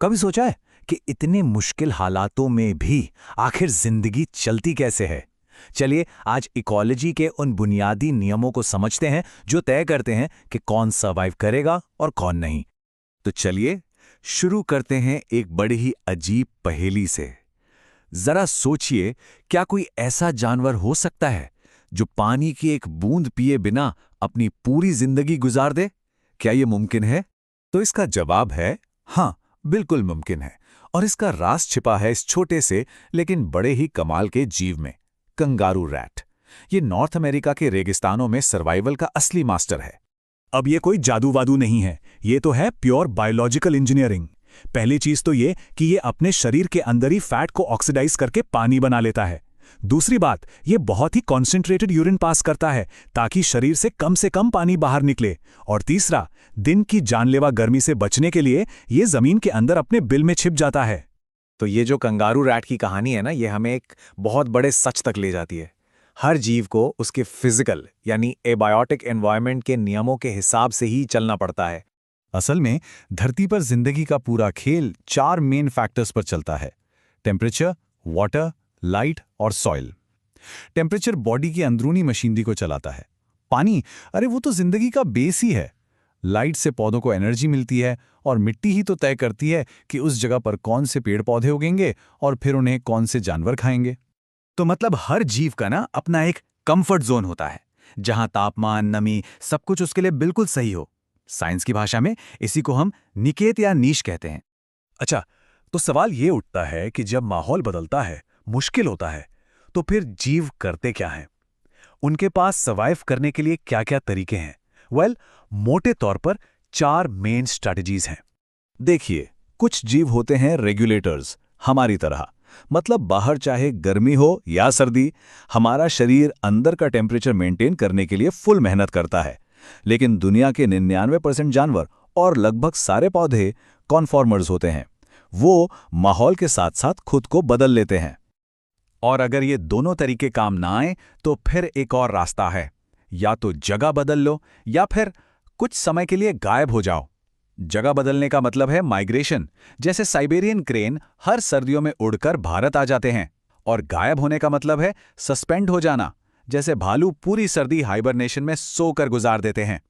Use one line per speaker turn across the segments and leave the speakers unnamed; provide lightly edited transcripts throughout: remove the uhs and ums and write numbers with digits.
कभी सोचा है कि इतने मुश्किल हालातों में भी आखिर जिंदगी चलती कैसे है? चलिए आज इकोलॉजी के उन बुनियादी नियमों को समझते हैं जो तय करते हैं कि कौन सर्वाइव करेगा और कौन नहीं। तो चलिए शुरू करते हैं एक बड़ी ही अजीब पहेली से। जरा सोचिए, क्या कोई ऐसा जानवर हो सकता है जो पानी की एक बूंद पिए बिना अपनी पूरी जिंदगी गुजार दे? क्या यह मुमकिन है? तो इसका जवाब है हाँ, बिल्कुल मुमकिन है। और इसका राज छिपा है इस छोटे से लेकिन बड़े ही कमाल के जीव में, कंगारू रैट। ये नॉर्थ अमेरिका के रेगिस्तानों में सर्वाइवल का असली मास्टर है।
अब ये कोई जादू वादू नहीं है, ये तो है प्योर बायोलॉजिकल इंजीनियरिंग। पहली चीज तो ये कि ये अपने शरीर के अंदर ही फैट को ऑक्सीडाइज करके पानी बना लेता है। दूसरी बात, ये बहुत ही कॉन्सेंट्रेटेड यूरिन पास करता है ताकि शरीर से कम पानी बाहर निकले। और तीसरा, दिन की जानलेवा गर्मी से बचने के लिए ये जमीन के अंदर अपने बिल में छिप जाता है।
तो ये जो कंगारू रैट की कहानी है ना, ये हमें एक बहुत बड़े सच तक ले जाती है। हर जीव को उसके फिजिकल यानी एबायोटिक एनवायरनमेंट के नियमों के हिसाब से ही चलना पड़ता है।
असल में धरती पर जिंदगी का पूरा खेल 4 मेन फैक्टर्स पर चलता है: टेम्परेचर, वाटर, लाइट और सॉइल। टेम्परेचर बॉडी की अंदरूनी मशीनरी को चलाता है। पानी, अरे वो तो जिंदगी का बेस ही है। लाइट से पौधों को एनर्जी मिलती है और मिट्टी ही तो तय करती है कि उस जगह पर कौन से पेड़ पौधे उगेंगे और फिर उन्हें कौन से जानवर खाएंगे।
तो मतलब हर जीव का ना अपना एक कंफर्ट जोन होता है, जहां तापमान, नमी, सब कुछ उसके लिए बिल्कुल सही हो। साइंस की भाषा में इसी को हम निकेत या नीश कहते हैं।
अच्छा, तो सवाल ये उठता है कि जब माहौल बदलता है, मुश्किल होता है, तो फिर जीव करते क्या हैं? उनके पास सर्वाइव करने के लिए क्या-क्या तरीके हैं? मोटे तौर पर 4 मेन स्ट्रैटेजीज हैं। देखिए, कुछ जीव होते हैं रेगुलेटर्स, हमारी तरह। मतलब बाहर चाहे गर्मी हो या सर्दी, हमारा शरीर अंदर का टेम्परेचर मेंटेन करने के लिए फुल मेहनत करता है। लेकिन दुनिया के 99% जानवर और लगभग सारे पौधे कॉन्फॉर्मर्स होते हैं। वो माहौल के साथ साथ खुद को बदल लेते हैं। और अगर ये दोनों तरीके काम ना आए तो फिर एक और रास्ता है, या तो जगह बदल लो या फिर कुछ समय के लिए गायब हो जाओ। जगह बदलने का मतलब है माइग्रेशन, जैसे साइबेरियन क्रेन हर सर्दियों में उड़कर भारत आ जाते हैं। और गायब होने का मतलब है सस्पेंड हो जाना, जैसे भालू पूरी सर्दी हाइबरनेशन में सोकर गुजार देते हैं।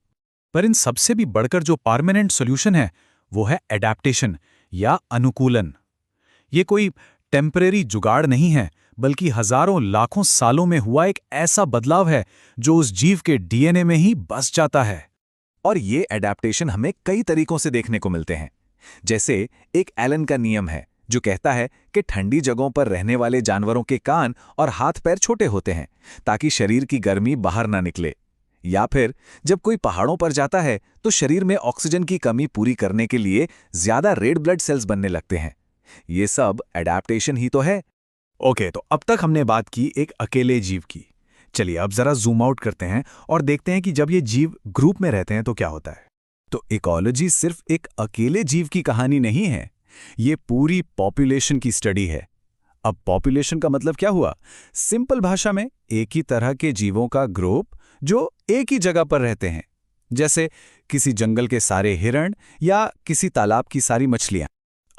पर इन सबसे भी बढ़कर जो परमानेंट सॉल्यूशन है वो है एडेप्टेशन या अनुकूलन। ये कोई टेम्परेरी जुगाड़ नहीं है, बल्कि हजारों लाखों सालों में हुआ एक ऐसा बदलाव है जो उस जीव के डीएनए में ही बस जाता है। और ये एडेप्टेशन हमें कई तरीकों से देखने को मिलते हैं। जैसे एक एलन का नियम है जो कहता है कि ठंडी जगहों पर रहने वाले जानवरों के कान और हाथ पैर छोटे होते हैं ताकि शरीर की गर्मी बाहर ना निकले। या फिर जब कोई पहाड़ों पर जाता है तो शरीर में ऑक्सीजन की कमी पूरी करने के लिए ज्यादा रेड ब्लड सेल्स बनने लगते हैं। ये सब एडेप्टेशन ही तो है। ओके, तो अब तक हमने बात की एक अकेले जीव की। चलिए अब जरा जूम आउट करते हैं और देखते हैं कि जब ये जीव ग्रुप में रहते हैं तो क्या होता है। तो इकोलॉजी सिर्फ एक अकेले जीव की कहानी नहीं है, ये पूरी पॉपुलेशन की स्टडी है। अब पॉपुलेशन का मतलब क्या हुआ? सिंपल भाषा में एक ही तरह के जीवों का ग्रुप जो एक ही जगह पर रहते हैं, जैसे किसी जंगल के सारे हिरण या किसी तालाब की सारी मछलियां।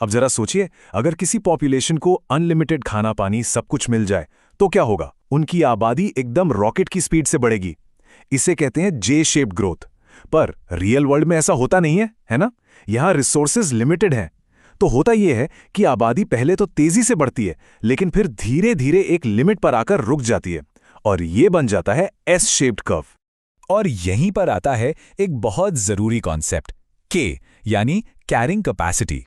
अब जरा सोचिए, अगर किसी पॉपुलेशन को अनलिमिटेड खाना पानी सब कुछ मिल जाए तो क्या होगा? उनकी आबादी एकदम रॉकेट की स्पीड से बढ़ेगी। इसे कहते हैं जे शेप्ड ग्रोथ। पर रियल वर्ल्ड में ऐसा होता नहीं है ना? यहां रिसोर्सेज लिमिटेड हैं। तो होता यह है कि आबादी पहले तो तेजी से बढ़ती है, लेकिन फिर धीरे धीरे एक लिमिट पर आकर रुक जाती है और यह बन जाता है एस शेप्ड कर्व। और यहीं पर आता है एक बहुत जरूरी कॉन्सेप्ट, के यानी कैरिंग कैपेसिटी।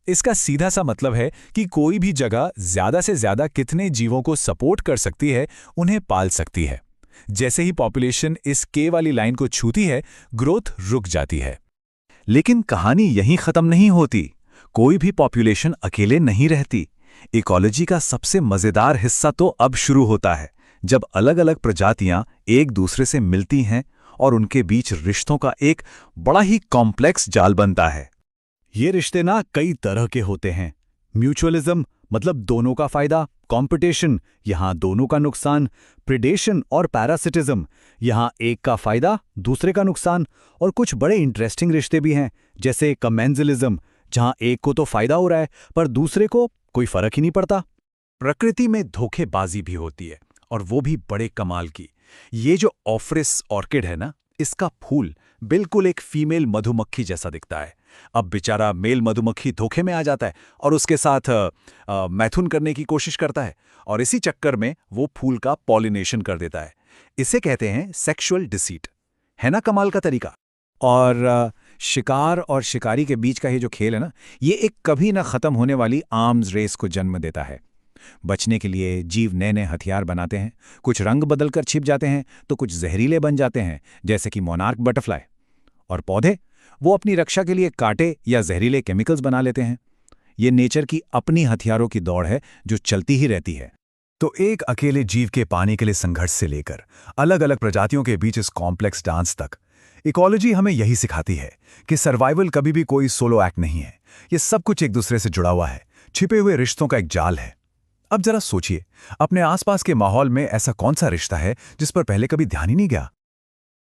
इसका सीधा सा मतलब है कि कोई भी जगह ज्यादा से ज्यादा कितने जीवों को सपोर्ट कर सकती है, उन्हें पाल सकती है। जैसे ही पॉपुलेशन इस के वाली लाइन को छूती है, ग्रोथ रुक जाती है। लेकिन कहानी यहीं खत्म नहीं होती। कोई भी पॉपुलेशन अकेले नहीं रहती। इकोलॉजी का सबसे मजेदार हिस्सा तो अब शुरू होता है, जब अलग अलग प्रजातियां एक दूसरे से मिलती हैं और उनके बीच रिश्तों का एक बड़ा ही कॉम्प्लेक्स जाल बनता है। ये रिश्ते ना कई तरह के होते हैं। म्यूचुअलिज्म मतलब दोनों का फायदा, कंपटीशन यहां दोनों का नुकसान, प्रेडेशन और पैरासिटिज्म यहां एक का फायदा दूसरे का नुकसान। और कुछ बड़े इंटरेस्टिंग रिश्ते भी हैं, जैसे कमेंजलिज्म
जहां एक को तो फायदा हो रहा है पर दूसरे को कोई फर्क ही नहीं पड़ता।
प्रकृति में धोखेबाजी भी होती है, और वो भी बड़े कमाल की। ये जो ऑफ्रिस ऑर्किड है ना, इसका फूल बिल्कुल एक फीमेल मधुमक्खी जैसा दिखता है। अब बेचारा मेल मधुमक्खी धोखे में आ जाता है और उसके साथ मैथुन करने की कोशिश करता है, और इसी चक्कर में वो फूल का पॉलिनेशन कर देता है। इसे कहते हैं सेक्सुअल डिसीट। है ना कमाल का तरीका?
और शिकार और शिकारी के बीच का ये जो खेल है ना, ये एक कभी ना खत्म होने वाली आर्म्स रेस को जन्म देता है। बचने के लिए जीव नए नए हथियार बनाते हैं, कुछ रंग बदलकर छिप जाते हैं तो कुछ जहरीले बन जाते हैं, जैसे कि मोनार्क बटरफ्लाई। और पौधे, वो अपनी रक्षा के लिए कांटे या जहरीले केमिकल्स बना लेते हैं। ये नेचर की अपनी हथियारों की दौड़ है जो चलती ही रहती है।
तो एक अकेले जीव के पाने के लिए संघर्ष से लेकर अलग अलग प्रजातियों के बीच इस कॉम्प्लेक्स डांस तक, इकोलॉजी हमें यही सिखाती है कि सर्वाइवल कभी भी कोई सोलो एक्ट नहीं है। ये सब कुछ एक दूसरे से जुड़ा हुआ है, छिपे हुए रिश्तों का एक जाल है। अब जरा सोचिए, अपने आसपास के माहौल में ऐसा कौन सा रिश्ता है जिस पर पहले कभी ध्यान ही नहीं गया?